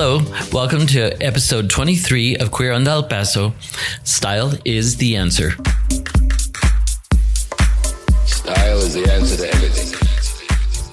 Hello, welcome to episode 23 of Queer on El Paso. Style is the answer. Style is the answer to everything.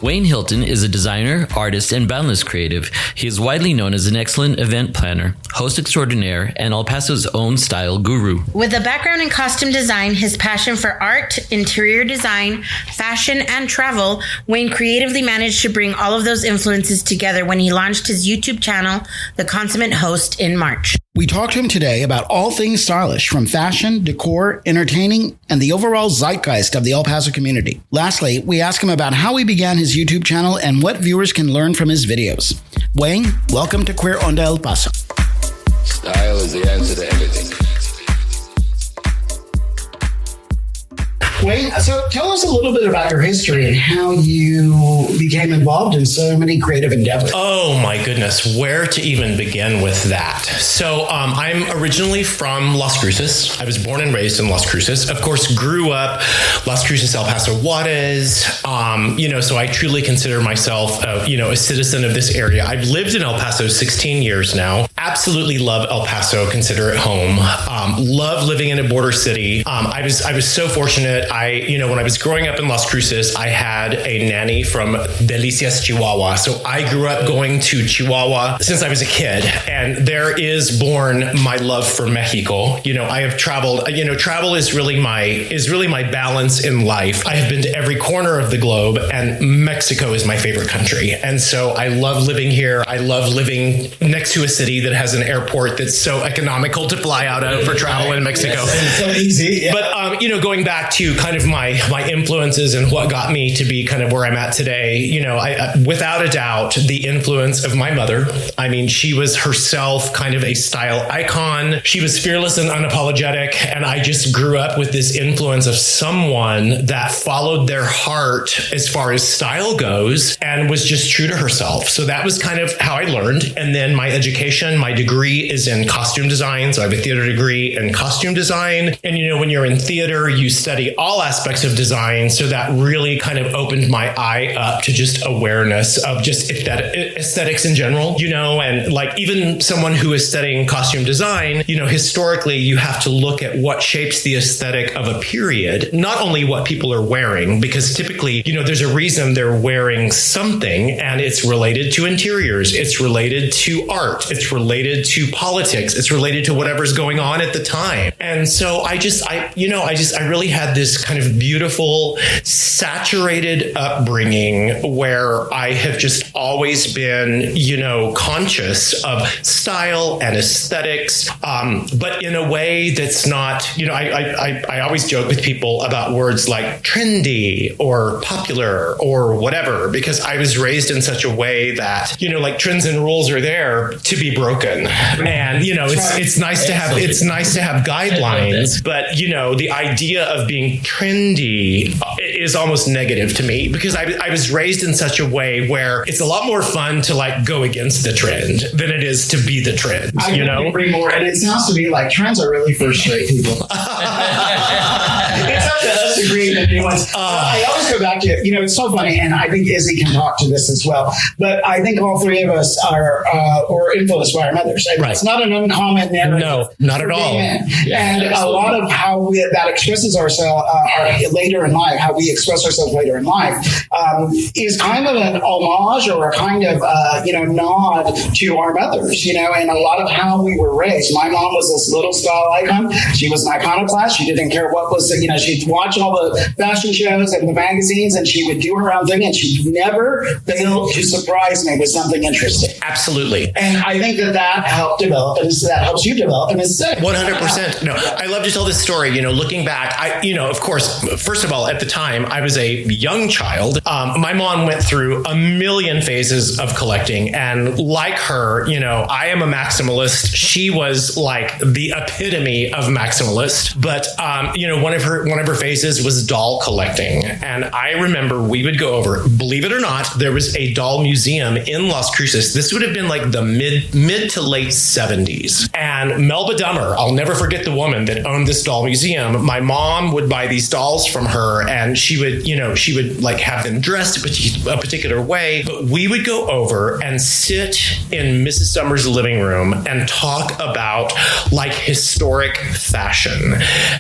Wayne Hilton is a designer, artist, and boundless creative. He is widely known as an excellent event planner, host extraordinaire, and El Paso's own style guru. With a background in costume design, his passion for art, interior design, fashion, and travel, Wayne creatively managed to bring all of those influences together when he launched his YouTube channel, The Consummate Host, in March. We talked to him today about all things stylish, from fashion, decor, entertaining, and the overall zeitgeist of the El Paso community. Lastly, we asked him about how he began his YouTube channel and what viewers can learn from his videos. Wayne, welcome to Queer on El Paso. Style is the answer to everything. Wayne, so tell us a little bit about your history and how you became involved in so many creative endeavors. Oh my goodness, where to even begin with that? So I'm originally from Las Cruces. I was born and raised in Las Cruces. Of course, grew up Las Cruces, El Paso, Juarez. So I truly consider myself, a citizen of this area. I've lived in El Paso 16 years now. Absolutely love El Paso. Consider it home. Love living in a border city. I was so fortunate. When I was growing up in Las Cruces, I had a nanny from Delicias, Chihuahua. So I grew up going to Chihuahua since I was a kid. And there is born my love for Mexico. I have traveled, travel is really my balance in life. I have been to every corner of the globe, and Mexico is my favorite country. And so I love living here. I love living next to a city that has an airport that's so economical to fly out of for travel in Mexico. Yes, so easy. Yeah. But, going back to kind of my influences and what got me to be kind of where I'm at today, I without a doubt, the influence of my mother. I mean, she was herself kind of a style icon. She was fearless and unapologetic. And I just grew up with this influence of someone that followed their heart as far as style goes and was just true to herself. So that was kind of how I learned. And then my education, my degree is in costume design. So I have a theater degree in costume design. And, when you're in theater, you study all aspects of design. So that really kind of opened my eye up to just awareness of just aesthetics in general, and like even someone who is studying costume design, historically, you have to look at what shapes the aesthetic of a period, not only what people are wearing, because typically, there's a reason they're wearing something and it's related to interiors. It's related to art. It's related to politics. It's related to whatever's going on at the time. And so I really had this kind of beautiful, saturated upbringing where I have just always been, conscious of style and aesthetics, but in a way that's not, I always joke with people about words like trendy or popular or whatever, because I was raised in such a way that, like trends and rules are there to be broken. And, it's nice to have guidelines, but, the idea of being trendy is almost negative to me, because I was raised in such a way where it's a lot more fun to like go against the trend than it is to be the trend. I agree more, and it sounds to me like trends are really for straight people. It's up to us to agree that nuance. I always go back to it's so funny, and I think Izzy can talk to this as well. But I think all three of us are influenced by our mothers. Right. It's not an uncommon narrative. No, not at all. And a lot of how that expresses ourselves later in life, how we express ourselves later in life, is kind of an homage or a kind of nod to our mothers. And a lot of how we were raised. My mom was this little style icon. She was an iconoclast. She didn't care what was, she'd watch all the fashion shows and the magazines, and she would do her own thing, and she never failed to surprise me with something interesting. Absolutely. And I think that helped develop, and that helps you develop, and it's 100%. No, I love to tell this story. Looking back, of course, first of all, at the time, I was a young child. My mom went through a million phases of collecting, and like her, I am a maximalist. She was like the epitome of maximalist. But one of her phases was doll collecting. And I remember we would go over, believe it or not, there was a doll museum in Las Cruces. This would have been like the mid to late 70s. And Melba Dummer, I'll never forget the woman that owned this doll museum. My mom would buy these dolls from her, and she would like have them dressed a particular way. But we would go over and sit in Mrs. Summers' living room and talk about like historic fashion.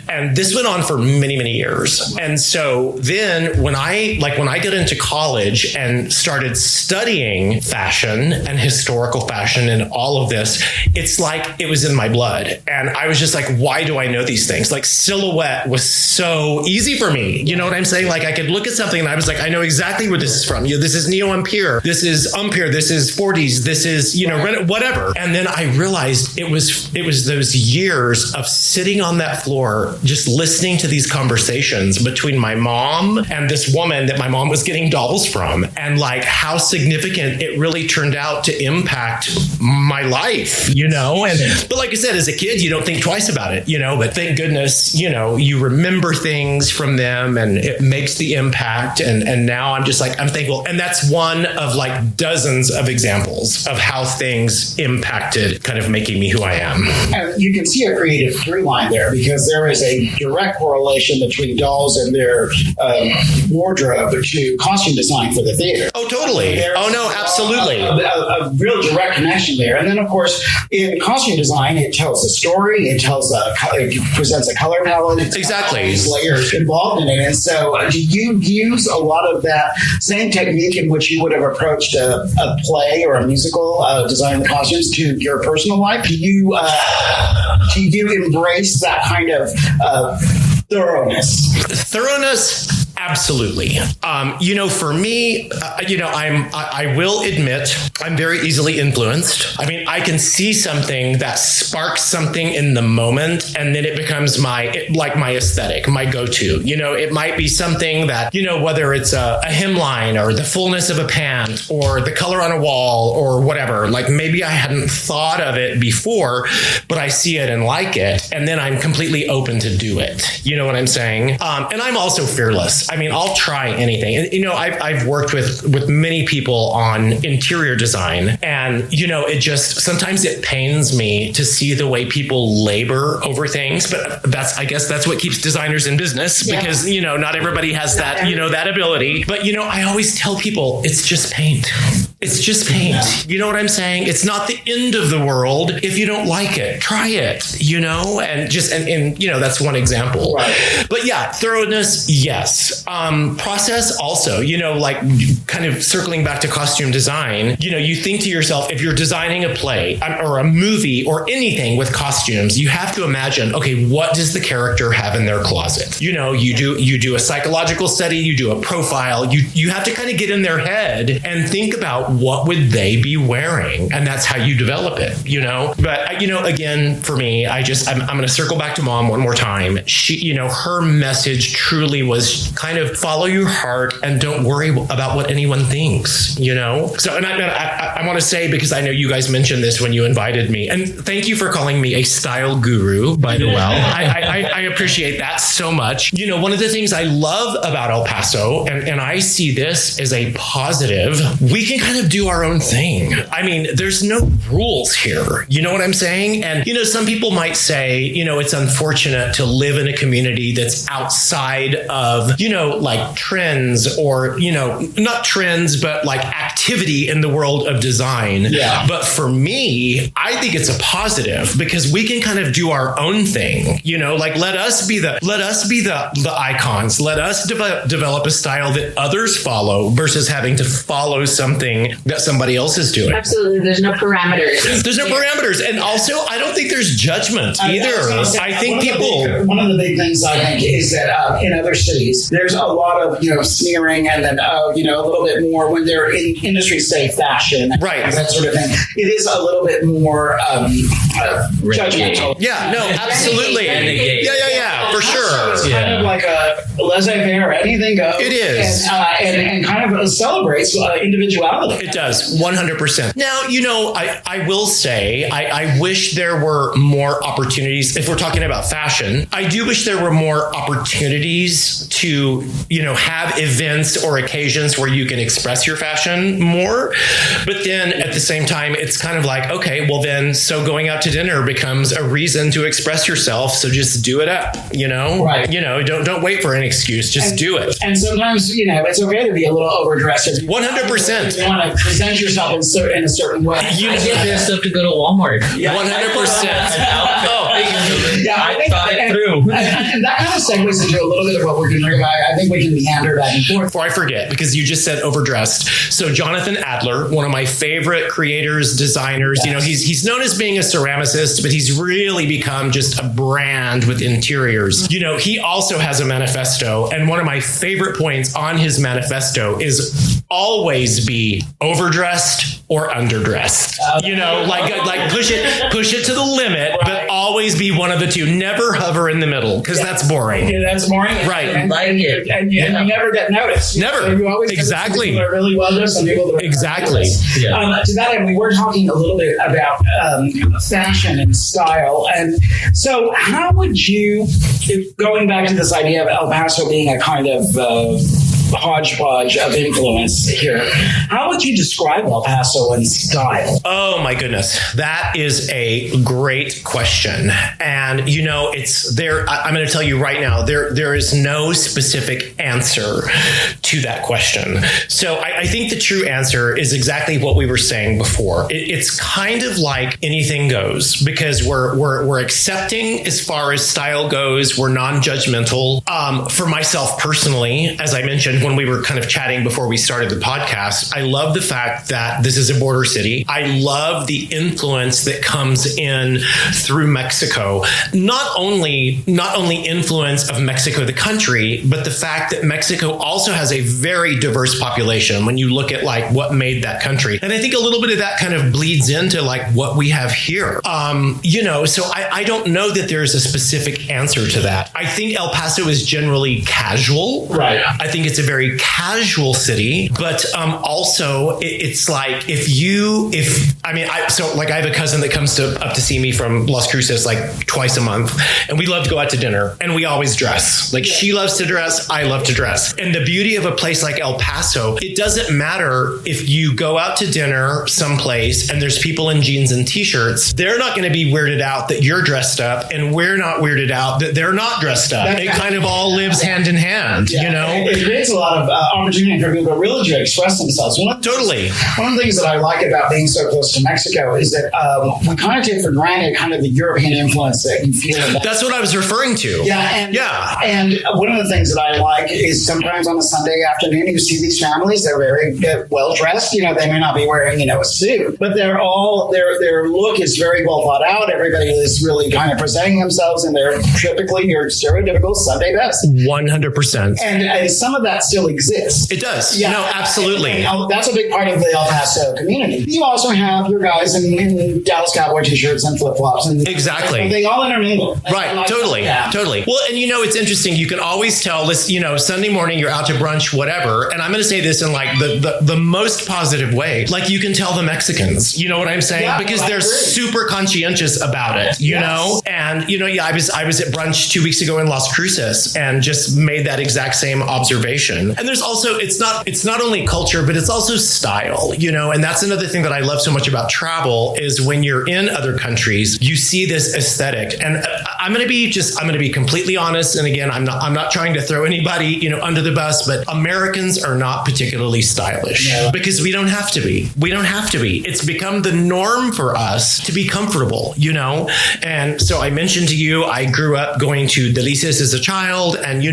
And this went on for many, many years. And so then when I got into college and started studying fashion and historical fashion and all of this, it's like it was in my blood. And I was just like, why do I know these things? Like silhouette was so easy for me. You know what I'm saying? Like I could look at something and I was like, I know exactly where this is from. You know, this is neo-ampere. This is Ampere. This is 40s. This is, you know, whatever. And then I realized it was those years of sitting on that floor, just listening to these conversations between my mom and this woman that my mom was getting dolls from, and like how significant it really turned out to impact my life, you know? But like I said, as a kid, you don't think twice about it, you know, but thank goodness, you know, you remember things from them and it makes the impact. And now I'm just like, I'm thankful. And that's one of like dozens of examples of how things impacted kind of making me who I am. And you can see a creative through line there, because there is a direct correlation between dolls and their wardrobe to costume design for the theater. Oh, totally. Oh, no, absolutely. A real direct connection there. And then, of course, in costume design, it tells a story. It presents a color palette. Exactly. There's layers involved in it. And so do you use a lot of that same technique in which you would have approached a play or a musical designing the costumes to your personal life? Do you embrace that kind of thoroughness? Absolutely. You know, for me, you know, I will admit I'm very easily influenced. I mean, I can see something that sparks something in the moment, and then it becomes my aesthetic, my go-to. You know, it might be something that, you know, whether it's a hemline or the fullness of a pant or the color on a wall or whatever, like maybe I hadn't thought of it before, but I see it and like it. And then I'm completely open to do it. You know what I'm saying? And I'm also fearless. I mean, I'll try anything. And, you know, I've worked with many people on interior design, and, you know, it just, sometimes it pains me to see the way people labor over things, but I guess that's what keeps designers in business, because, you know, not everybody has that, you know, that ability. But, you know, I always tell people it's just paint. It's just paint. You know what I'm saying? It's not the end of the world. If you don't like it, try it, you know, and you know, that's one example. Right. But yeah, thoroughness, yes. Process also, you know, like kind of circling back to costume design, you know, you think to yourself, if you're designing a play or a movie or anything with costumes, you have to imagine, okay, what does the character have in their closet? You know, you do a psychological study, you do a profile, you have to kind of get in their head and think about what would they be wearing, and that's how you develop it, you know. But you know, again, for me, I'm going to circle back to Mom one more time. She, you know, her message truly was kind of follow your heart and don't worry about what anyone thinks, you know. So, and I want to say, because I know you guys mentioned this when you invited me, and thank you for calling me a style guru, by the way. I appreciate that so much. You know, one of the things I love about El Paso, and I see this as a positive, we can kind of do our own thing. I mean, there's no rules here. You know what I'm saying? And, you know, some people might say, you know, it's unfortunate to live in a community that's outside of, you know, like trends, or, you know, not trends, but like activity in the world of design. Yeah. But for me, I think it's a positive, because we can kind of do our own thing, you know, like let us be the icons. Let us develop a style that others follow versus having to follow something that somebody else is doing. Absolutely. There's no parameters. There's no parameters. And also, I don't think there's judgment either. I think one of the big things I think is that in other cities, there's a lot of, you know, sneering, and then, you know, a little bit more when they're in industries, say fashion, right, that sort of thing. It is a little bit more judgmental. Yeah, no, absolutely. Yeah, for sure. It's kind of like a laissez-faire, anything goes. It is. And kind of celebrates individuality. It does, 100%. Now, I will say, I wish there were more opportunities. If we're talking about fashion, I do wish there were more opportunities to, have events or occasions where you can express your fashion more. But then at the same time, it's kind of like, okay, well then, so going out to dinner becomes a reason to express yourself. So just do it up, Right. Don't wait for an excuse. Just do it. And sometimes, it's okay to be a little overdressed. 100%. You want to present yourself in a certain way. I get dressed up to go to Walmart. 100%. Yeah, I thought it through. And that kind of segues into a little bit of what we're doing. I think we can meander back and forth. Before I forget, because you just said overdressed. So Jonathan Adler, one of my favorite creators, designers, Yes. he's known as being a ceramicist, but he's really become just a brand with interiors. He also has a manifesto. And one of my favorite points on his manifesto is always be overdressed or underdressed. Like push it to the limit, right. But always be one of the two. Never hover in the middle, because that's boring. Yeah, that's boring. Right. And you never get noticed. Never. So you always Exactly. people are really well dressed and people that are Exactly. Yeah. To that end, we were talking a little bit about fashion and style. And so how would you, going back to this idea of El Paso being a kind of hodgepodge of influence here, how would you describe El Paso in style? Oh my goodness. That is a great question. And it's there. I'm going to tell you right now, there is no specific answer to that question. So I think the true answer is exactly what we were saying before. It's kind of like anything goes, because we're accepting as far as style goes. We're non-judgmental. For myself personally, as I mentioned, when we were kind of chatting before we started the podcast, I love the fact that this is a border city. I love the influence that comes in through Mexico. Not only influence of Mexico, the country, but the fact that Mexico also has a very diverse population when you look at like what made that country. And I think a little bit of that kind of bleeds into like what we have here. So I don't know that there's a specific answer to that. I think El Paso is generally casual. Right. I think it's a very casual city, but also it's like I have a cousin that comes up to see me from Las Cruces like twice a month, and we love to go out to dinner, and we always dress. Like she loves to dress, I love to dress. And the beauty of a place like El Paso, it doesn't matter if you go out to dinner someplace and there's people in jeans and t-shirts, they're not going to be weirded out that you're dressed up, and we're not weirded out that they're not dressed up. It kind of all lives hand in hand, It creates a lot of opportunity for people really to express themselves. Totally. One of the things that I like about being so close to Mexico is that we kind of take for granted kind of the European influence that you feel. That's what I was referring to. And one of the things that I like is sometimes on a Sunday afternoon, you see these families, they're very well dressed. They may not be wearing, a suit, but they're all, their look is very well thought out. Everybody is really kind of presenting themselves in their typically your stereotypical Sunday best. 100%. And some of that still exists. It does. Yeah. No, absolutely. And that's a big part of the El Paso community. You also have your guys in Dallas Cowboy t-shirts and flip-flops. And exactly. They all intermingle. Right. Totally. Yeah. Totally. Well, and it's interesting. You can always tell this, Sunday morning you're out to brunch, whatever. And I'm going to say this in like the most positive way. Like you can tell the Mexicans, you know what I'm saying? Yeah, because they're super conscientious about it, you know? And, I was at brunch 2 weeks ago in Las Cruces and just made that exact same observation. And there's also, it's not only culture, but it's also style, and that's another thing that I love so much about travel is when you're in other countries, you see this aesthetic. And I'm going to be completely honest. And again, I'm not trying to throw anybody, under the bus, but Americans are not particularly stylish because we don't have to be. We don't have to be. It's become the norm for us to be comfortable, And so I mentioned to you, I grew up going to Delicias as a child. And,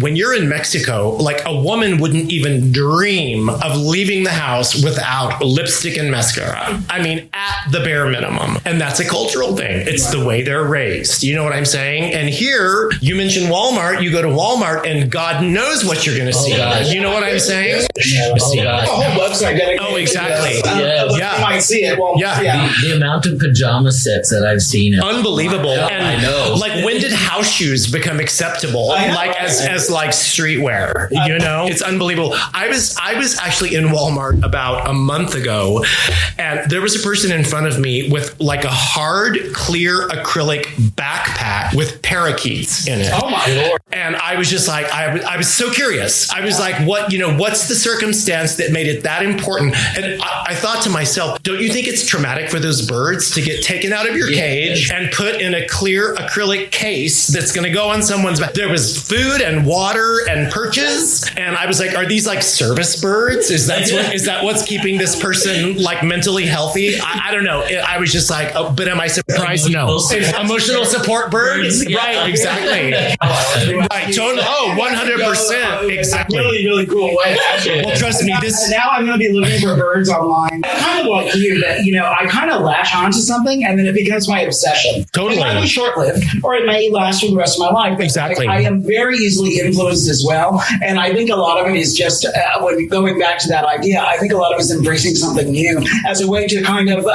when you're in Mexico, like a woman wouldn't even dream of leaving the house without lipstick and mascara. I mean, at the bare minimum. And that's a cultural thing. It's the way they're raised. You know what I'm saying? And here, you mentioned Walmart, you go to Walmart and God knows what you're going to see. God. You know what I'm saying? The whole website dedicated. Oh, exactly. You might see it. Well, The amount of pajama sets that I've seen. Unbelievable. And I know. Like, when did house shoes become acceptable? Like as like streetwear, you know? It's unbelievable. I was actually in Walmart about a month ago, and there was a person in front of me with like a hard, clear acrylic backpack with parakeets in it. Oh my Lord. And I was just like, I was so curious. I was like, what's the circumstance that made it that important? And I thought to myself, don't you think it's traumatic for those birds to get taken out of your cage and put in a clear acrylic case that's going to go on someone's back? There was food and water and perches. And I was like, are these like service birds? Is that what's keeping this person like mentally healthy? I don't know. I was just like, oh, but am I surprised? No. Emotional support birds? Right, exactly. Right, 100%. Exactly. Really, really cool way. Well, trust me, now I'm going to be looking for birds online. Kind of like you, that I kind of latch onto something and then it becomes my obsession. Totally. It might be short-lived, or it may last for the rest of my life. Exactly. I am very easily influenced as well, and I think a lot of it is just when going back to that idea. I think a lot of it is embracing something new as a way to kind of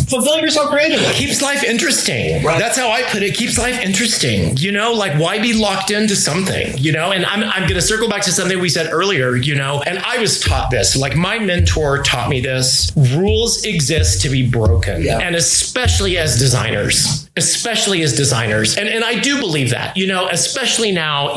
fulfill yourself creatively. Keeps life interesting. Right. That's how I put it. Keeps life interesting. Like, why be locked into something? And I'm going to circle back to something we said earlier. And I was taught this. Like, my mentor taught me this. Rules exist to be broken, and especially as designers. And I do believe that, especially now,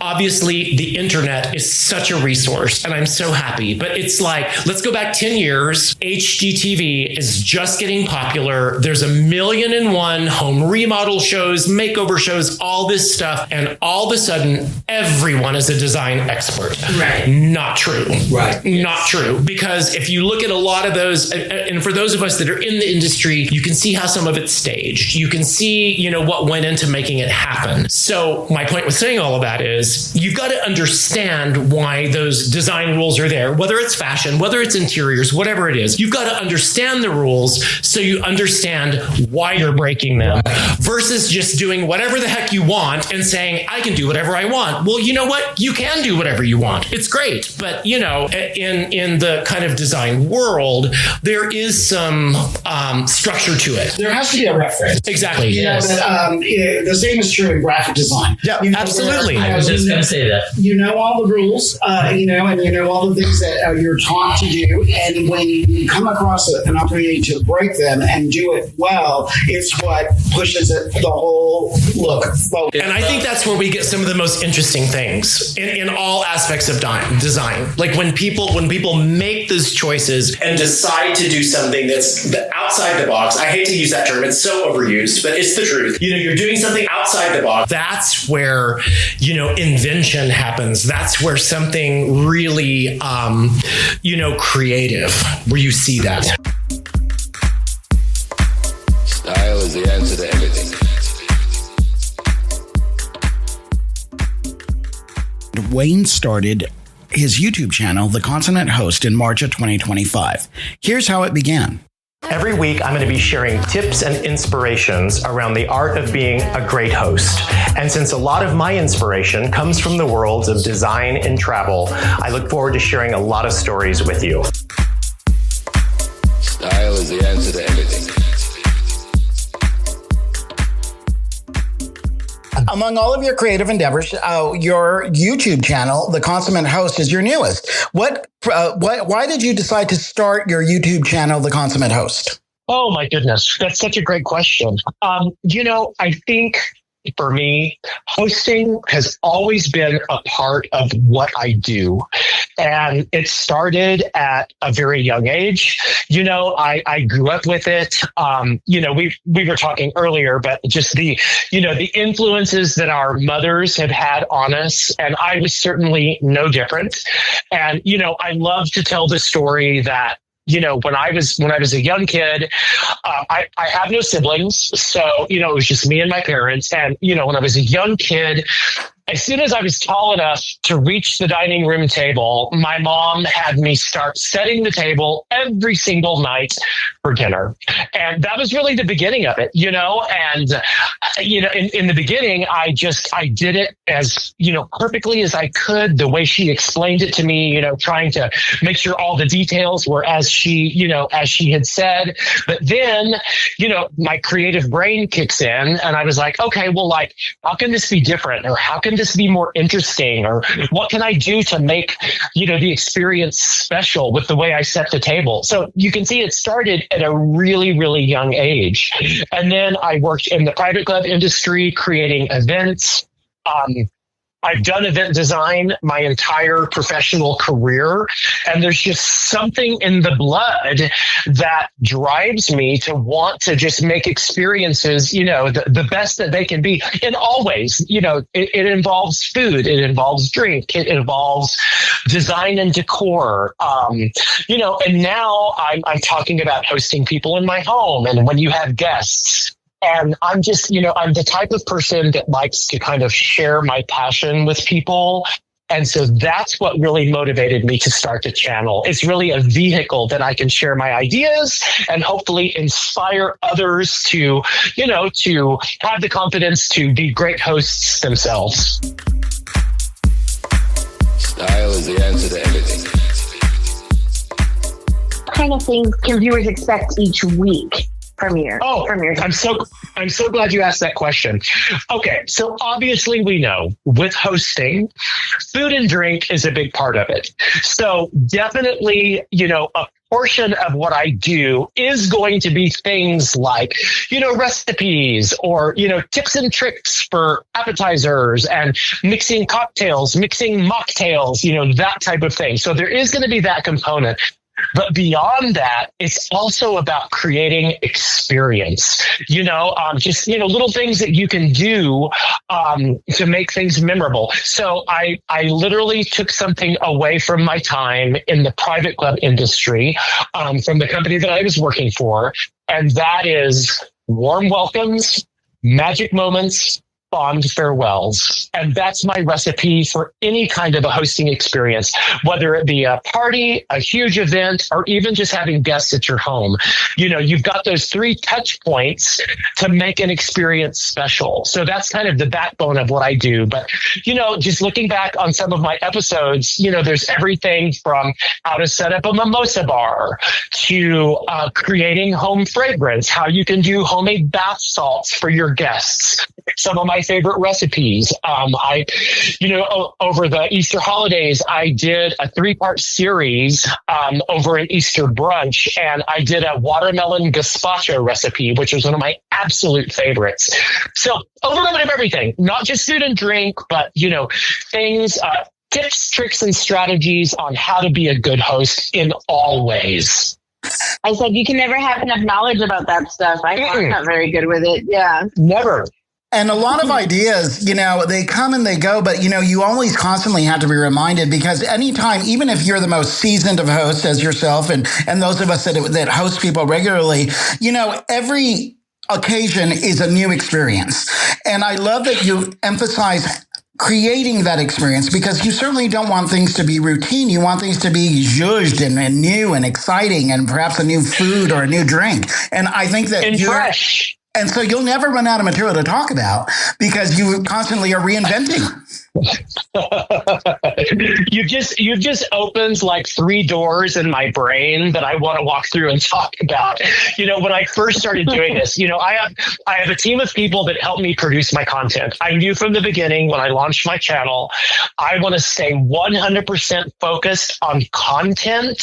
obviously the internet is such a resource and I'm so happy, but it's like, let's go back 10 years. HGTV is just getting popular. There's 1,000,001 home remodel shows, makeover shows, all this stuff. And all of a sudden, everyone is a design expert. Right. Not true. Right. Not true. Because if you look at a lot of those, and for those of us that are in the industry, you can see how some of it's staged. You can see, what went into making it happen. So my point with saying all of that is you've got to understand why those design rules are there, whether it's fashion, whether it's interiors, whatever it is. You've got to understand the rules so you understand why you're breaking them versus just doing whatever the heck you want and saying, I can do whatever I want. Well, you know what? You can do whatever you want. It's great. But, in the kind of design world, there is some structure to it. There has to be a reference. Exactly. Yes. The same is true in graphic design. Yeah, absolutely. I was just going to say that. You know all the rules, and you know all the things that you're taught to do. And when you come across an opportunity to break them and do it well, it's what pushes it the whole look forward. And I think that's where we get some of the most interesting things in all aspects of design. Like when people make those choices and decide to do something that's outside the box. I hate to use that term. It's so overused, but it's the truth. You're doing something outside the box. That's where, invention happens. That's where something really, creative, where you see that. Style is the answer to everything. Wayne started his YouTube channel, The Consummate Host, in March of 2025. Here's how it began. Every week, I'm going to be sharing tips and inspirations around the art of being a great host. And since a lot of my inspiration comes from the worlds of design and travel, I look forward to sharing a lot of stories with you. Style is the answer to everything. Among all of your creative endeavors, your YouTube channel, The Consummate Host, is your newest. Why did you decide to start your YouTube channel, The Consummate Host? Oh, my goodness. That's such a great question. I think for me, hosting has always been a part of what I do. And it started at a very young age. I grew up with it. We were talking earlier, but just the influences that our mothers have had on us. And I was certainly no different. And, I love to tell the story that when I was a young kid, I have no siblings. So, it was just me and my parents. And, when I was a young kid, as soon as I was tall enough to reach the dining room table, my mom had me start setting the table every single night for dinner. And that was really the beginning of it, and, in the beginning, I did it as, perfectly as I could, the way she explained it to me, trying to make sure all the details were as she had said. But then, my creative brain kicks in and I was like, okay, well, how can this be different? Or how can this be more interesting? Or what can I do to make, the experience special with the way I set the table? So you can see it started at a really, really young age. And then I worked in the private club industry, creating events. I've done event design my entire professional career, and there's just something in the blood that drives me to want to just make experiences, the best that they can be in all ways. It involves food, it involves drink, it involves design and decor, and now I'm talking about hosting people in my home and when you have guests. And I'm just, I'm the type of person that likes to kind of share my passion with people. And so that's what really motivated me to start the channel. It's really a vehicle that I can share my ideas and hopefully inspire others to, to have the confidence to be great hosts themselves. Style is the answer to everything. What kind of things can viewers expect each week? From your I'm so glad you asked that question. Okay, so obviously we know with hosting, food and drink is a big part of it. So definitely, a portion of what I do is going to be things like, recipes or, tips and tricks for appetizers and mixing cocktails, mixing mocktails, that type of thing. So there is going to be that component. But beyond that, it's also about creating experience, just, little things that you can do to make things memorable. So I literally took something away from my time in the private club industry from the company that I was working for. And that is warm welcomes, magic moments, fond farewells. And that's my recipe for any kind of a hosting experience, whether it be a party, a huge event, or even just having guests at your home. You've got those 3 touch points to make an experience special. So that's kind of the backbone of what I do. But, just looking back on some of my episodes, there's everything from how to set up a mimosa bar to creating home fragrance, how you can do homemade bath salts for your guests. Some of my favorite recipes. Over the Easter holidays, I did a 3-part series over an Easter brunch, and I did a watermelon gazpacho recipe, which was one of my absolute favorites. So a little bit of everything, not just food and drink, but, things, tips, tricks, and strategies on how to be a good host in all ways. I said you can never have enough knowledge about that stuff. I'm not very good with it. Yeah. Never. And a lot of ideas, they come and they go, but, you always constantly have to be reminded, because anytime, even if you're the most seasoned of hosts as yourself and those of us that host people regularly, every occasion is a new experience. And I love that you emphasize creating that experience, because you certainly don't want things to be routine. You want things to be zhuzhed and new and exciting, and perhaps a new food or a new drink. And I think that fresh. And so you'll never run out of material to talk about, because you constantly are reinventing. You've just opened like 3 doors in my brain that I want to walk through and talk about. When I first started doing this, I have a team of people that help me produce my content. I knew from the beginning when I launched my channel, I want to stay 100% focused on content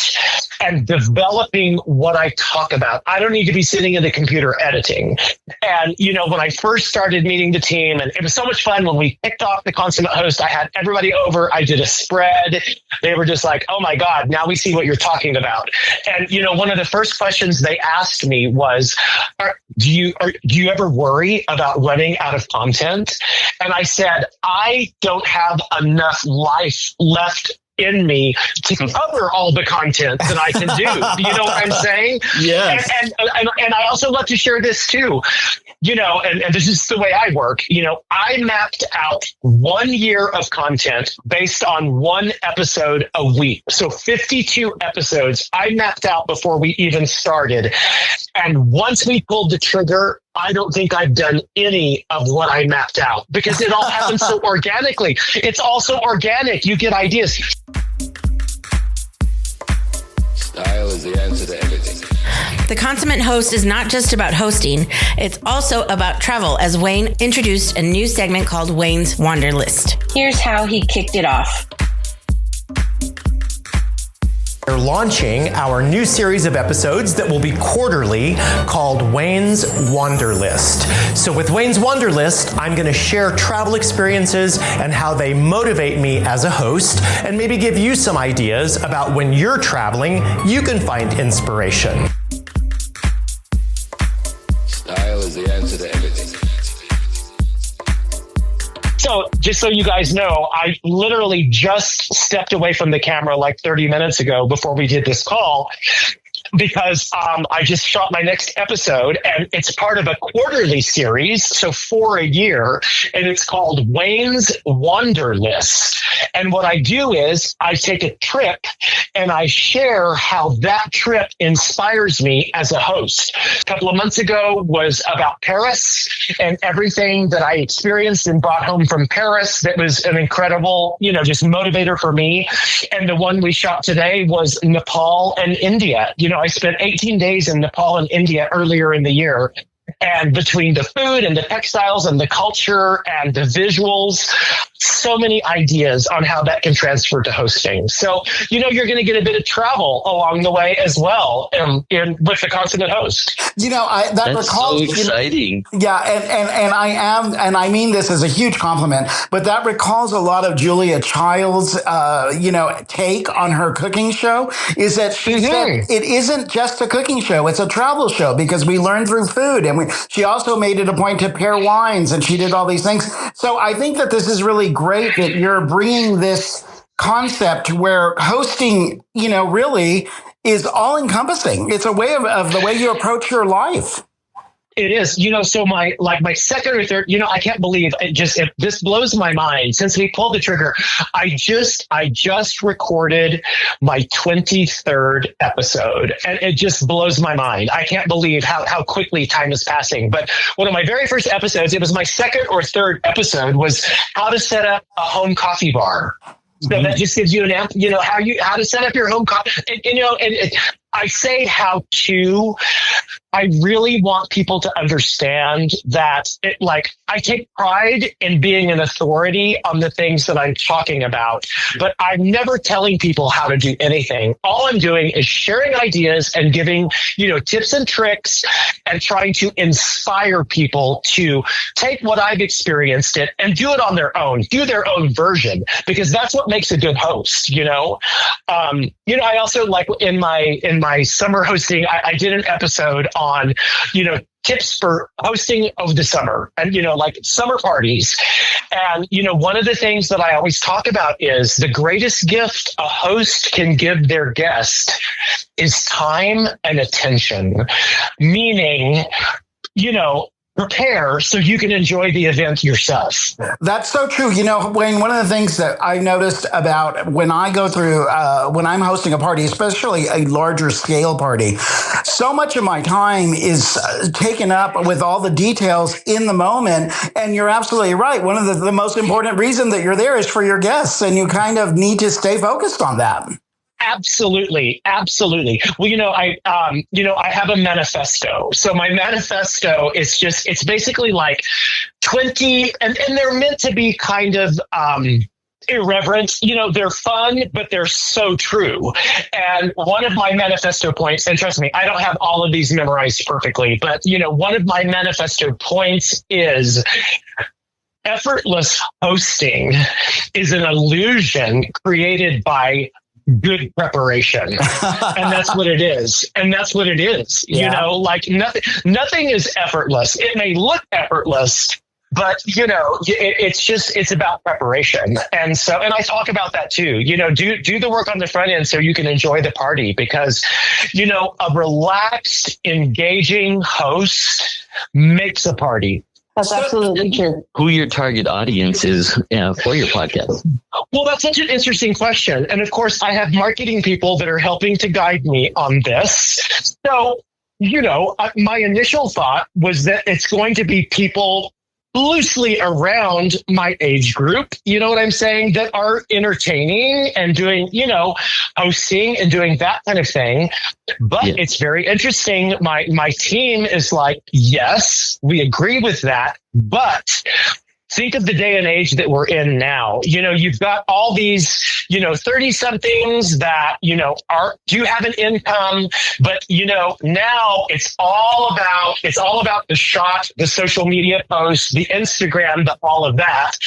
and developing what I talk about. I don't need to be sitting in the computer editing. And, when I first started meeting the team, and it was so much fun when we kicked off the Consummate host, I had everybody over. I did a spread. They were just like, oh my God, now we see what you're talking about. And, one of the first questions they asked me was, do you ever worry about running out of content? And I said, I don't have enough life left in me to cover all the content that I can do. You know what I'm saying? Yes. And I also love to share this too. You know, and this is the way I work. You know, I mapped out 1 year of content based on one episode a week. So 52 episodes I mapped out before we even started. And once we pulled the trigger, I don't think I've done any of what I mapped out because it all happens so organically. It's also organic. You get ideas. Style is the answer to everything. The Consummate Host is not just about hosting, it's also about travel, as Wayne introduced a new segment called Wayne's Wander List. Here's how he kicked it off. We're launching our new series of episodes that will be quarterly called Wayne's Wander List. So with Wayne's Wander List, I'm going to share travel experiences and how they motivate me as a host, and maybe give you some ideas about when you're traveling, you can find inspiration. Style is the answer to everything. So just so you guys know, I literally just stepped away from the camera like 30 minutes ago before we did this call because I just shot my next episode and it's part of a quarterly series. So for a year, and it's called Wayne's Wander List. And what I do is I take a trip and I share how that trip inspires me as a host. A couple of months ago was about Paris and everything that I experienced and brought home from Paris. That was an incredible, you know, just motivator for me. And the one we shot today was Nepal and India. You know, I spent 18 days in Nepal and India earlier in the year. And between the food and the textiles and the culture and the visuals, so many ideas on how that can transfer to hosting. So, you know, you're going to get a bit of travel along the way as well with the Consummate Host. You know, That's recalls, so exciting. Yeah, and I mean this as a huge compliment, but that recalls a lot of Julia Child's, take on her cooking show. Is that she said it isn't just a cooking show; it's a travel show because we learn through food, and she also made it a point to pair wines, and she did all these things. So I think that this is really great that you're bringing this concept where hosting, really is all encompassing. It's a way of the way you approach your life. It is, so my second or third, I can't believe this blows my mind. Since we pulled the trigger, I just recorded my 23rd episode, and it just blows my mind. I can't believe how quickly time is passing. But one of my very first episodes, it was my second or third episode, was how to set up a home coffee bar. So that just gives you how to set up your home coffee. I say how to. I really want people to understand that I take pride in being an authority on the things that I'm talking about, but I'm never telling people how to do anything. All I'm doing is sharing ideas and giving, tips and tricks and trying to inspire people to take what I've experienced and do it on their own, do their own version, because that's what makes a good host, I also in my summer hosting, I did an episode on, tips for hosting of the summer and, summer parties. And, one of the things that I always talk about is the greatest gift a host can give their guest is time and attention, meaning, prepare so you can enjoy the event yourself. That's so true. Wayne, one of the things that I noticed about when I go through, when I'm hosting a party, especially a larger scale party, so much of my time is taken up with all the details in the moment. And you're absolutely right. One of the most important reasons that you're there is for your guests, and you kind of need to stay focused on that. Absolutely. Well, I have a manifesto. So my manifesto is it's basically like 20, and they're meant to be kind of, irreverent. They're fun, but they're so true. And one of my manifesto points, and trust me, I don't have all of these memorized perfectly, but one of my manifesto points is effortless hosting is an illusion created by good preparation. And that's what it is. Yeah. Nothing is effortless. It may look effortless, but it's about preparation. And I talk about that too, do the work on the front end so you can enjoy the party, because, a relaxed, engaging host makes a party. That's absolutely true. Who your target audience is for your podcast? Well, that's such an interesting question. And of course, I have marketing people that are helping to guide me on this. So, my initial thought was that it's going to be people loosely around my age group, you know what I'm saying, that are entertaining and doing, hosting and doing that kind of thing. But It's very interesting. My team is like, yes, we agree with that. But think of the day and age that we're in now. You've got all these, 30 somethings that, do have an income, but, now it's all about the shot, the social media posts, the Instagram, all of that.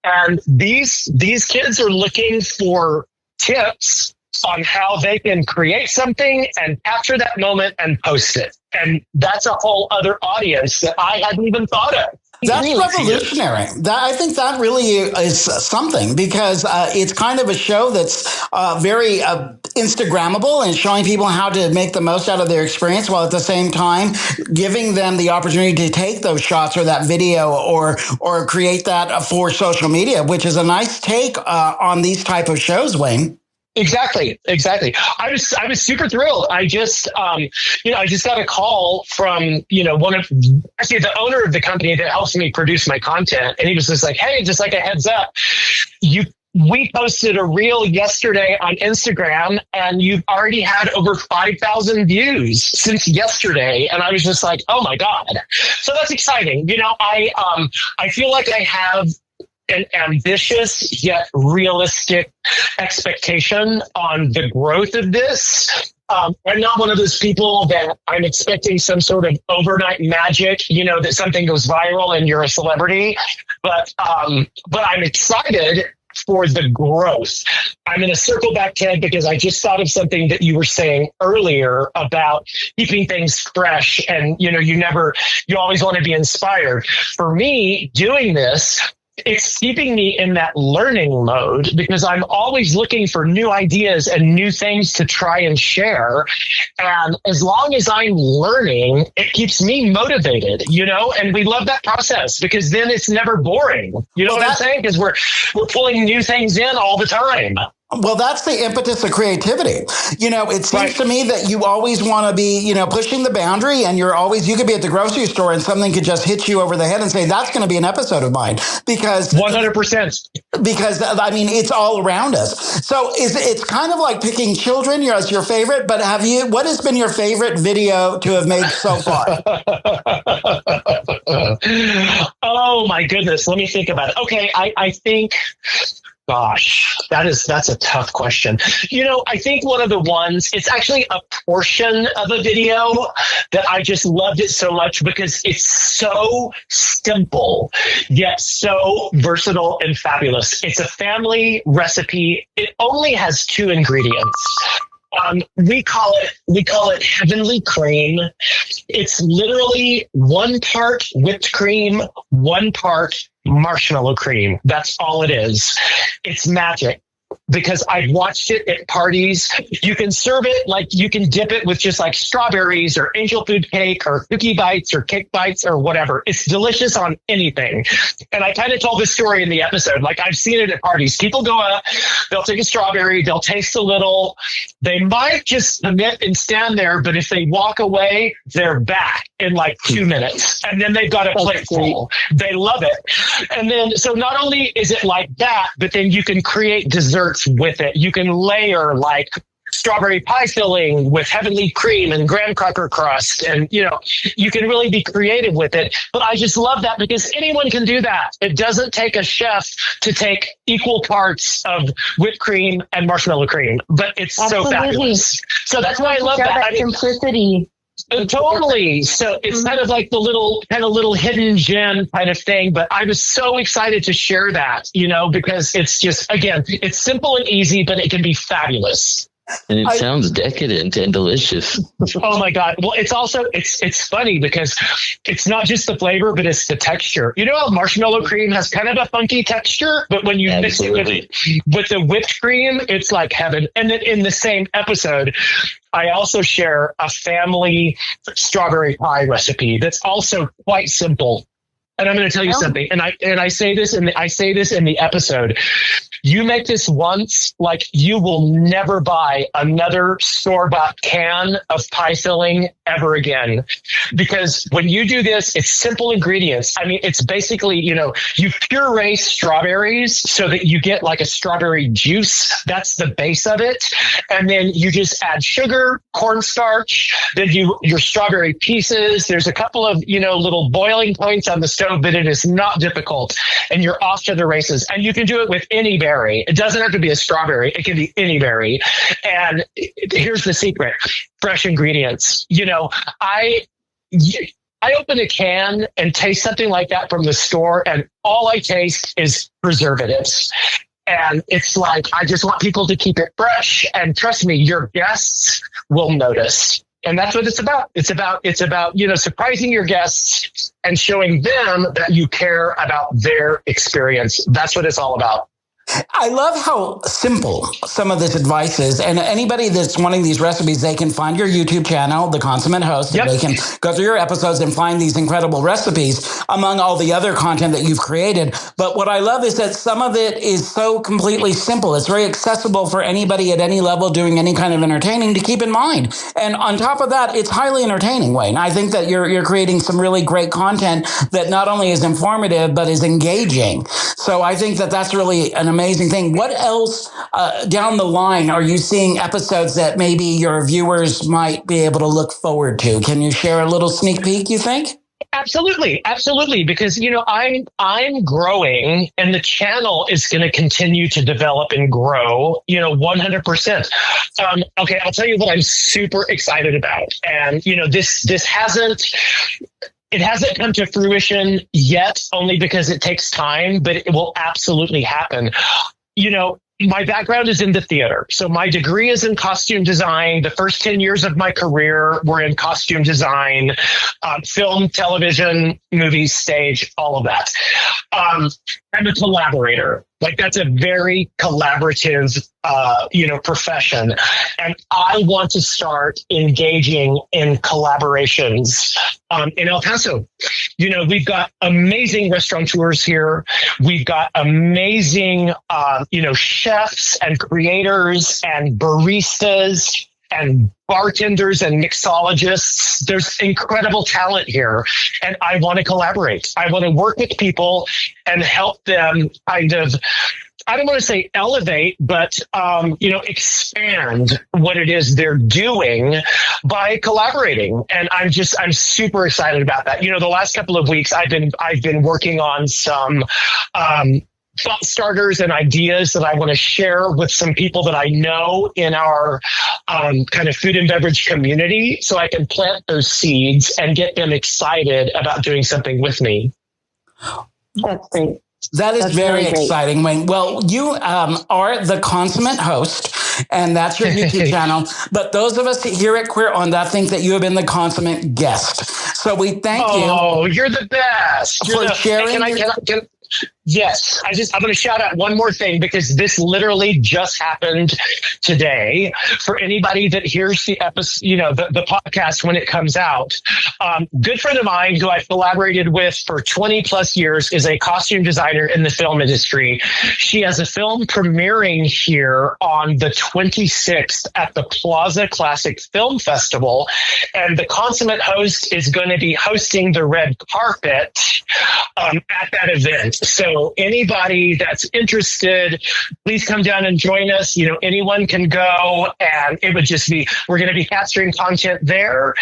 And these kids are looking for tips on how they can create something and capture that moment and post it. And that's a whole other audience that I hadn't even thought of. That's revolutionary. I think that really is something, because it's kind of a show that's very Instagrammable and showing people how to make the most out of their experience, while at the same time giving them the opportunity to take those shots or that video or create that for social media, which is a nice take on these type of shows, Wayne. Exactly. I was super thrilled. I just got a call from, the owner of the company that helps me produce my content. And he was just like, hey, just like a heads up, we posted a reel yesterday on Instagram and you've already had over 5,000 views since yesterday. And I was just like, oh my God. So that's exciting. I feel like I have an ambitious yet realistic expectation on the growth of this. I'm not one of those people that I'm expecting some sort of overnight magic, that something goes viral and you're a celebrity. But I'm excited for the growth. I'm going to circle back, Ted, because I just thought of something that you were saying earlier about keeping things fresh. And, you always want to be inspired. For me, doing this, it's keeping me in that learning mode, because I'm always looking for new ideas and new things to try and share. And as long as I'm learning, it keeps me motivated, and we love that process, because then it's never boring. You know what I'm saying? Because we're pulling new things in all the time. Well, that's the impetus of creativity. It seems to me that you always want to be, pushing the boundary, and you could be at the grocery store and something could just hit you over the head and say, that's going to be an episode of mine, because 100%. Because it's all around us. So it's kind of like picking children as your favorite, but what has been your favorite video to have made so far? Oh my goodness. Let me think about it. Okay. I think, gosh, that's a tough question. I think one of the ones, it's actually a portion of a video that I just loved it so much because it's so simple, yet so versatile and fabulous. It's a family recipe. It only has 2 ingredients. We call it heavenly cream. It's literally 1 part whipped cream, 1 part marshmallow cream. That's all it is. It's magic. Because I've watched it at parties. You can serve it you can dip it with just strawberries or angel food cake or cookie bites or cake bites or whatever. It's delicious on anything. And I kind of told this story in the episode. I've seen it at parties. People go up, they'll take a strawberry, they'll taste a little. They might just submit and stand there, but if they walk away, they're back in 2 minutes. And then they've got a plate full. They love it. And then, so not only is it like that, but then you can create desserts with it. You can layer strawberry pie filling with heavenly cream and graham cracker crust. And, you can really be creative with it. But I just love that because anyone can do that. It doesn't take a chef to take equal parts of whipped cream and marshmallow cream, but it's so fabulous. So that's why I love that. Simplicity. Totally. So it's kind of like the little hidden gem kind of thing. But I was so excited to share that, because it's just, again, it's simple and easy, but it can be fabulous. And it sounds decadent and delicious. Oh my God. Well, it's also, it's funny because it's not just the flavor, but it's the texture. You know how marshmallow cream has kind of a funky texture, but when you mix it with the whipped cream, it's like heaven. And then in the same episode, I also share a family strawberry pie recipe that's also quite simple. And I'm going to tell you something. And I say this in the episode. You make this once, like you will never buy another store-bought can of pie filling ever again. Because when you do this, it's simple ingredients. I mean, it's basically, you puree strawberries so that you get like a strawberry juice. That's the base of it. And then you just add sugar, cornstarch, then your strawberry pieces. There's a couple of, little boiling points on the stove, but it is not difficult. And you're off to the races. And you can do it with any berry. It doesn't have to be a strawberry. It can be any berry. And here's the secret: fresh ingredients. I open a can and taste something like that from the store, and all I taste is preservatives. And it's like, I just want people to keep it fresh. And trust me, your guests will notice. And that's what it's about. It's about, surprising your guests and showing them that you care about their experience. That's what it's all about. I love how simple some of this advice is. And anybody that's wanting these recipes, they can find your YouTube channel, The Consummate Host. Yep. They can go through your episodes and find these incredible recipes among all the other content that you've created. But what I love is that some of it is so completely simple. It's very accessible for anybody at any level doing any kind of entertaining to keep in mind. And on top of that, it's highly entertaining, Wayne. I think that you're creating some really great content that not only is informative, but is engaging. So I think that that's really an amazing thing. What else down the line are you seeing episodes that maybe your viewers might be able to look forward to? Can you share a little sneak peek, you think? Absolutely. Because, I'm growing and the channel is going to continue to develop and grow, 100%. Okay. I'll tell you what I'm super excited about. And, this hasn't come to fruition yet, only because it takes time, but it will absolutely happen. My background is in the theater. So my degree is in costume design. The first 10 years of my career were in costume design, film, television, movies, stage, all of that. I'm a collaborator. Like, that's a very collaborative, profession. And I want to start engaging in collaborations in El Paso. We've got amazing restaurateurs here. We've got amazing, chefs and creators and baristas and bartenders and mixologists. There's incredible talent here. And I want to collaborate. I want to work with people and help them kind of, I don't want to say elevate, but, expand what it is they're doing by collaborating. And I'm super excited about that. The last couple of weeks I've been working on some, thought starters and ideas that I want to share with some people that I know in our kind of food and beverage community, so I can plant those seeds and get them excited about doing something with me. That's great. That is very exciting, Wayne. Well, you are the Consummate Host, and that's your YouTube channel. But those of us here at Queer On That think that you have been the consummate guest. So we thank you. Oh, you're the best. For sharing. Yes, I'm going to shout out one more thing, because this literally just happened today. For anybody that hears the episode, the podcast when it comes out, good friend of mine who I've collaborated with for 20 plus years is a costume designer in the film industry. She has a film premiering here on the 26th at the Plaza Classic Film Festival, and the Consummate Host is going to be hosting the red carpet at that event. So anybody that's interested, please come down and join us. Anyone can go, and it would just be, we're going to be capturing content there.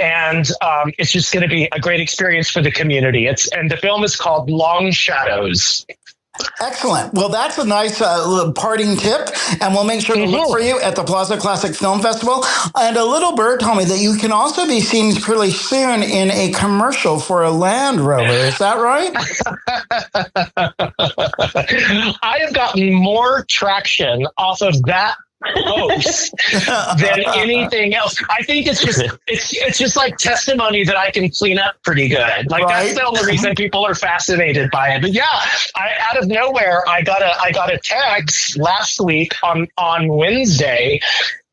And it's just going to be a great experience for the community. And the film is called Long Shadows. Excellent. Well, that's a nice little parting tip, and we'll make sure to look for you at the Plaza Classic Film Festival. And a little bird told me that you can also be seen pretty soon in a commercial for a Land Rover. Is that right? I have gotten more traction off of that host than anything else. I think it's just like testimony that I can clean up pretty good. Like that's the only reason people are fascinated by it. But yeah, out of nowhere, I got a text last week on Wednesday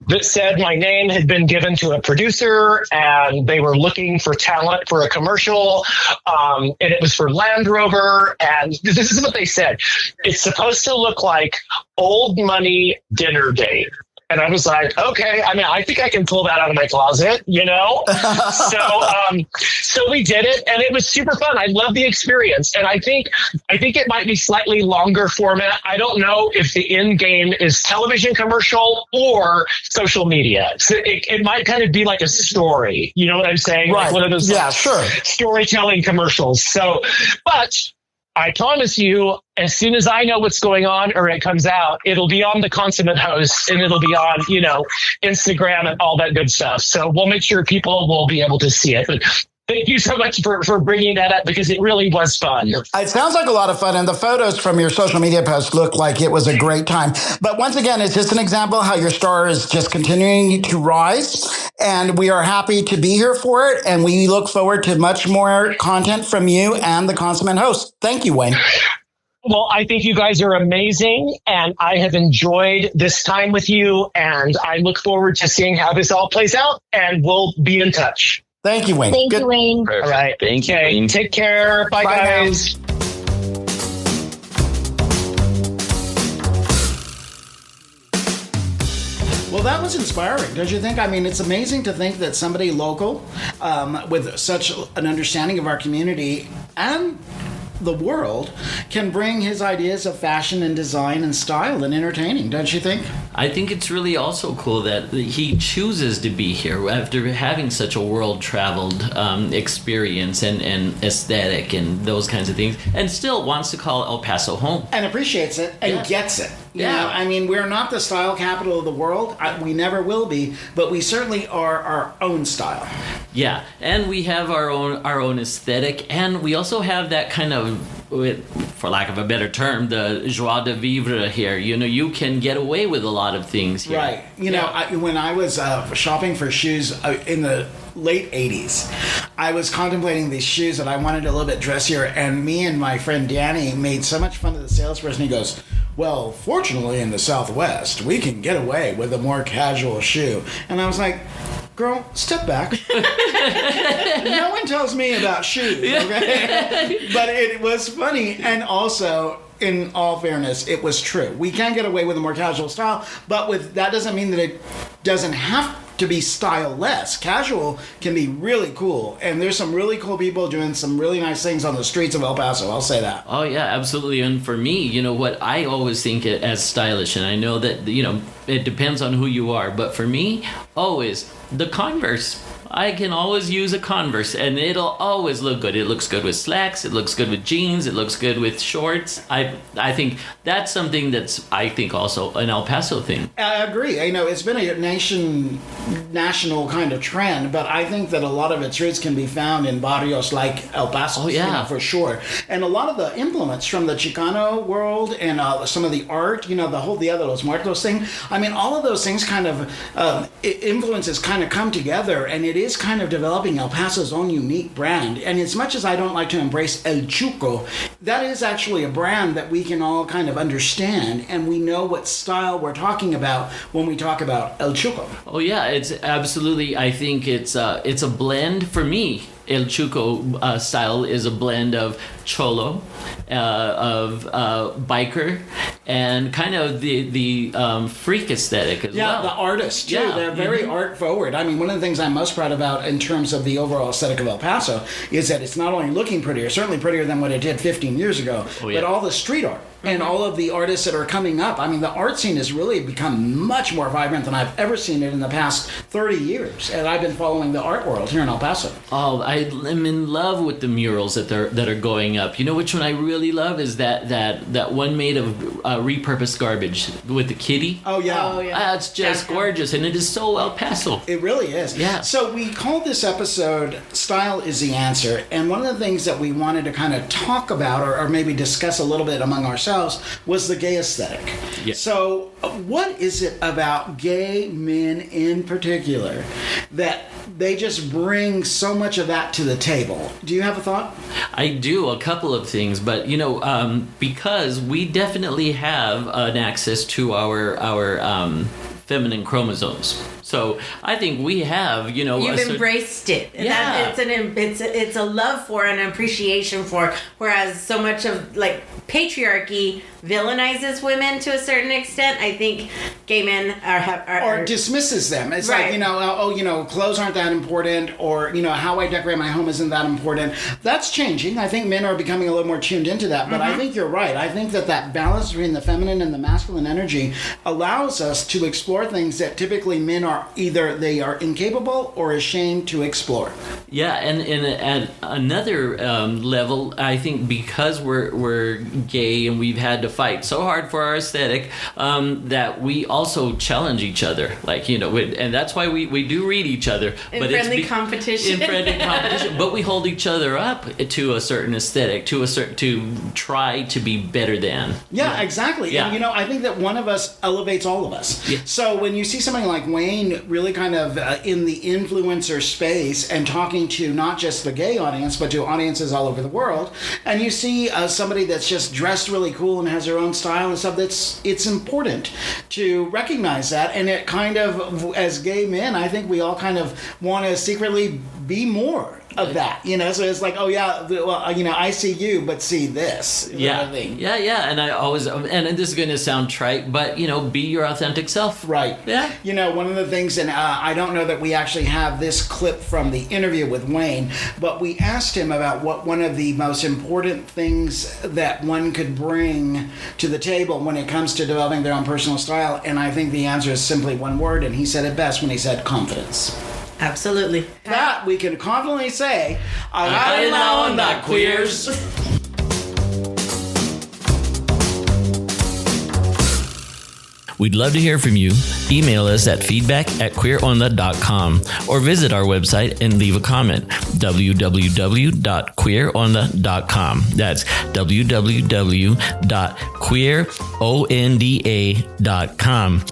that said my name had been given to a producer and they were looking for talent for a commercial. And it was for Land Rover. And this is what they said. It's supposed to look like old money dinner date. And I was like, okay, I mean, I think I can pull that out of my closet, you know? So we did it and it was super fun. I love the experience. And I think it might be slightly longer format. I don't know if the end game is television commercial or social media. So it might kind of be like a story. You know what I'm saying? Right. Like one of those storytelling commercials. So, but I promise you, as soon as I know what's going on or it comes out, it'll be on the Consummate host and it'll be on, Instagram and all that good stuff. So we'll make sure people will be able to see it. But thank you so much for bringing that up because it really was fun. It sounds like a lot of fun. And the photos from your social media posts look like it was a great time. But once again, it's just an example how your star is just continuing to rise. And we are happy to be here for it. And we look forward to much more content from you and the Consummate host. Thank you, Wayne. Well, I think you guys are amazing, and I have enjoyed this time with you, and I look forward to seeing how this all plays out, and we'll be in touch. Thank you, Wayne. Thank you, Wayne. Perfect. All right. Thank you, Wayne. Take care. Bye guys. Now. Well, that was inspiring, don't you think? I mean, it's amazing to think that somebody local with such an understanding of our community and the world can bring his ideas of fashion and design and style and entertaining, don't you think? I think it's really also cool that he chooses to be here after having such a world-traveled experience and aesthetic and those kinds of things, and still wants to call El Paso home. And appreciates it and gets it. You know, I mean, we're not the style capital of the world. We never will be, but we certainly are our own style. Yeah, and we have our own aesthetic, and we also have that kind of, for lack of a better term, the joie de vivre here. You know, you can get away with a lot of things here. Right. You know, when I was shopping for shoes in the late 80s, I was contemplating these shoes that I wanted a little bit dressier, and me and my friend Danny made so much fun of the salesperson. He goes, well, fortunately in the Southwest, we can get away with a more casual shoe. And I was like, girl, step back. No one tells me about shoes, okay? But it was funny. And also, in all fairness, it was true. We can get away with a more casual style, but that doesn't mean that it doesn't have to be style-less. Casual can be really cool, and there's some really cool people doing some really nice things on the streets of El Paso. I'll say that. Oh yeah, absolutely. And for me, you know what, I always think it as stylish, and I know that, you know, it depends on who you are, but for me, always the Converse. I can always use a Converse and it'll always look good. It looks good with slacks, it looks good with jeans, it looks good with shorts. I think that's something that's, I think, also an El Paso thing. I agree. I know it's been a national kind of trend, but I think that a lot of its roots can be found in barrios like El Paso, you know, for sure. And a lot of the implements from the Chicano world and some of the art, you know, the Dia de los Muertos thing, I mean, all of those things kind of influences kind of come together, and it is kind of developing El Paso's own unique brand. And as much as I don't like to embrace El Chuco, that is actually a brand that we can all kind of understand, and we know what style we're talking about when we talk about El Chuco. Oh yeah, it's absolutely, I think it's a blend for me. El Chuco style is a blend of cholo, of biker, and kind of the freak aesthetic as well. Yeah, the artists too. Yeah. They're very art forward. I mean, one of the things I'm most proud about in terms of the overall aesthetic of El Paso is that it's not only looking prettier, certainly prettier than what it did 15 years ago, but all the street art and all of the artists that are coming up. I mean, the art scene has really become much more vibrant than I've ever seen it in the past 30 years. And I've been following the art world here in El Paso. Oh, I'm in love with the murals that are going up. You know which one I really love is that one made of repurposed garbage with the kitty. Oh yeah, it's just gorgeous, and it is so El Paso. It really is. Yeah. So we called this episode "Style is the Answer," and one of the things that we wanted to kind of talk about, or maybe discuss a little bit among ourselves, was the gay aesthetic. Yeah. So, what is it about gay men in particular that they just bring so much of that to the table? Do you have a thought? I do, a couple of things, but because we definitely have an access to our feminine chromosomes. So I think we have, you've embraced it. Yeah. It's a love for and appreciation for. Whereas so much of like patriarchy villainizes women to a certain extent. I think gay men are dismisses them. It's right. like clothes aren't that important, or how I decorate my home isn't that important. That's changing. I think men are becoming a little more tuned into that. But I think you're right. I think that balance between the feminine and the masculine energy allows us to explore things that typically men are either they are incapable or ashamed to explore. Yeah, and at another level, I think because we're gay and we've had to fight so hard for our aesthetic, that we also challenge each other. And that's why we do read each other. In friendly competition. But we hold each other up to a certain aesthetic, to try to be better than. Yeah, exactly. Yeah. And I think that one of us elevates all of us. Yeah. So when you see somebody like Wayne really kind of in the influencer space and talking to not just the gay audience, but to audiences all over the world, and you see somebody that's just dressed really cool and has their own style and stuff, it's important to recognize that. And it kind of, as gay men, I think we all kind of want to secretly be more of that, so it's like, oh yeah, well, I see you, but see this. Yeah, and I always, and this is going to sound trite, but be your authentic self. Right. Yeah. One of the things, and I don't know that we actually have this clip from the interview with Wayne, but we asked him about what one of the most important things that one could bring to the table when it comes to developing their own personal style, and I think the answer is simply one word, and he said it best when he said confidence. Absolutely. That we can confidently say, I got it now on that, queers. We'd love to hear from you. Email us at feedback@queeronthe.com or visit our website and leave a comment. www.queeronthe.com. That's www.queeronda.com.